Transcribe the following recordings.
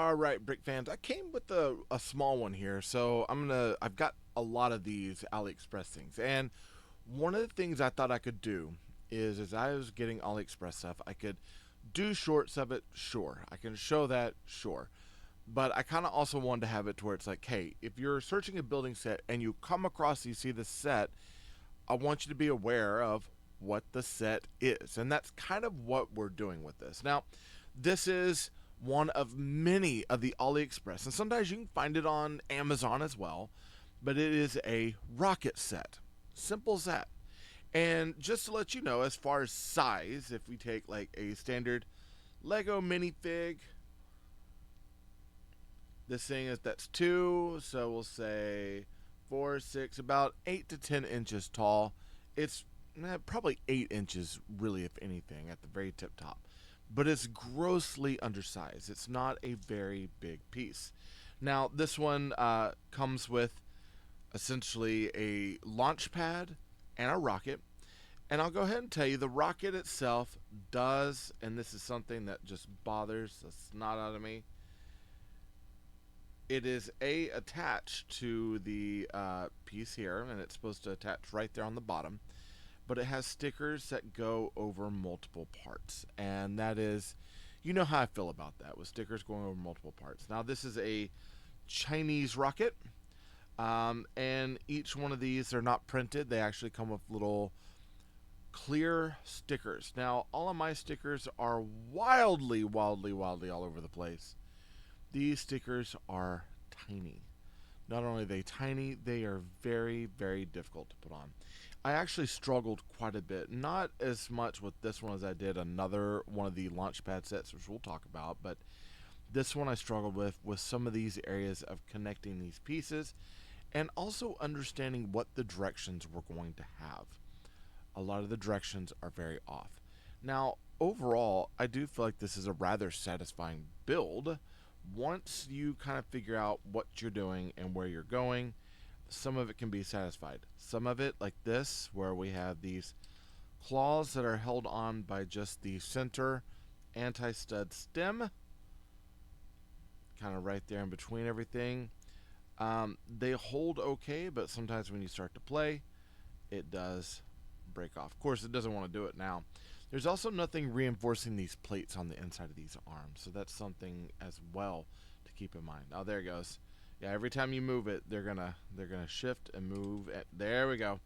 All right, brick fans. I came with a small one here, so I've got a lot of these AliExpress things, and one of the things I thought I could do is, as I was getting AliExpress stuff, I could do shorts of it. Sure, I can show that. Sure, but I kind of also wanted to have it to where it's like, hey, if you're searching a building set and you come across, you see the set, I want you to be aware of what the set is. And that's kind of what we're doing with this. Now, this is one of many of the AliExpress, and sometimes you can find it on Amazon as well, but it is a rocket set. Simple as that. And just to let you know, as far as size, if we take like a standard Lego minifig, this thing is that's 2, so we'll say 4, 6, about 8 to 10 inches tall. It's probably 8 inches, really, if anything, at the very tip top. But it's grossly undersized. It's not a very big piece. Now, this one comes with essentially a launch pad and a rocket. And I'll go ahead and tell you, the rocket itself does, and this is something that just bothers the snot out of me, it is attached to the piece here, and it's supposed to attach right there on the bottom, but it has stickers that go over multiple parts, and that is, you know how I feel about that, with stickers going over multiple parts. Now, this is a Chinese rocket, and each one of these are not printed. They actually come with little clear stickers. Now, all of my stickers are wildly all over the place. These stickers are tiny. Not only are they tiny, they are very difficult to put on. I actually struggled quite a bit. Not as much with this one as I did another one of the Launchpad sets, which we'll talk about, but this one I struggled with some of these areas of connecting these pieces and also understanding what the directions we're going to have. A lot of the directions are very off. Now, overall, I do feel like this is a rather satisfying build. Once you kind of figure out what you're doing and where you're going, some of it can be satisfied. Some of it, like this, where we have these claws that are held on by just the center anti-stud stem, kind of right there in between everything. They hold okay, but sometimes when you start to play, it does break off. Of course, it doesn't want to do it now. There's also nothing reinforcing these plates on the inside of these arms, so that's something as well to keep in mind. Oh, there it goes. Yeah, every time you move it, they're gonna shift and move. There we go,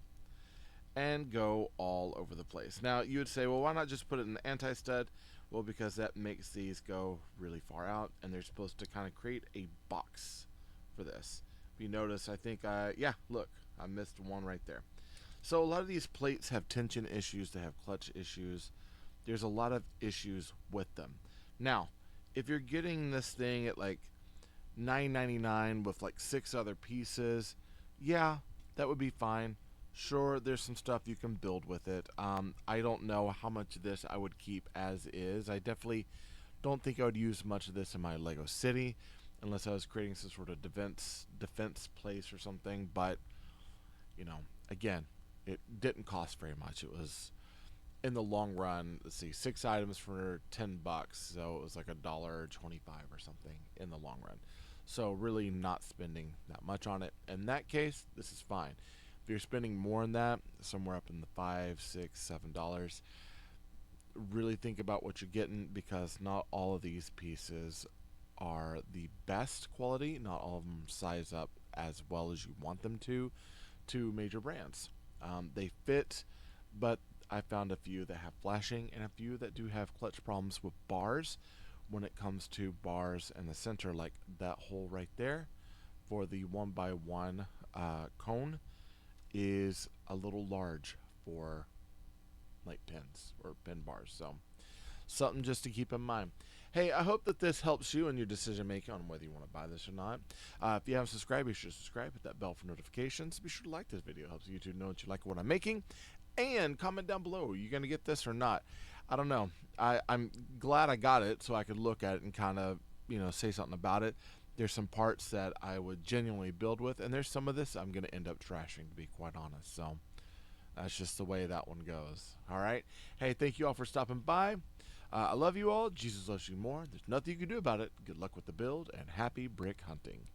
and go all over the place. Now, you would say, well, why not just put it in the anti-stud? Well, because that makes these go really far out, and they're supposed to kind of create a box for this. If you notice, I think, yeah, look, I missed one right there. So a lot of these plates have tension issues, they have clutch issues. There's a lot of issues with them. Now, if you're getting this thing at like $9.99 with like 6 other pieces, yeah, that would be fine. Sure, there's some stuff you can build with it. I don't know how much of this I would keep as is. I definitely don't think I would use much of this in my Lego City unless I was creating some sort of defense place or something. But, you know, again, it didn't cost very much. It was, in the long run, let's see, 6 items for $10, so it was like $1.25 or something in the long run. So really not spending that much on it. In that case, this is fine. If you're spending more than that, somewhere up in the $5, $6, $7, really think about what you're getting, because not all of these pieces are the best quality. Not all of them size up as well as you want them to major brands. They fit, but I found a few that have flashing and a few that do have clutch problems with bars when it comes to bars in the center, like that hole right there for the 1x1 cone is a little large for like pins or pin bars. So something just to keep in mind. Hey, I hope that this helps you in your decision making on whether you want to buy this or not. If you haven't subscribed, be sure to subscribe, hit that bell for notifications. Be sure to like this video. It helps YouTube know that you like what I'm making. And comment down below, are you going to get this or not? I don't know. I'm glad I got it so I could look at it and kind of, say something about it. There's some parts that I would genuinely build with, and there's some of this I'm going to end up trashing, to be quite honest. So that's just the way that one goes. All right. Hey, thank you all for stopping by. I love you all. Jesus loves you more. There's nothing you can do about it. Good luck with the build and happy brick hunting.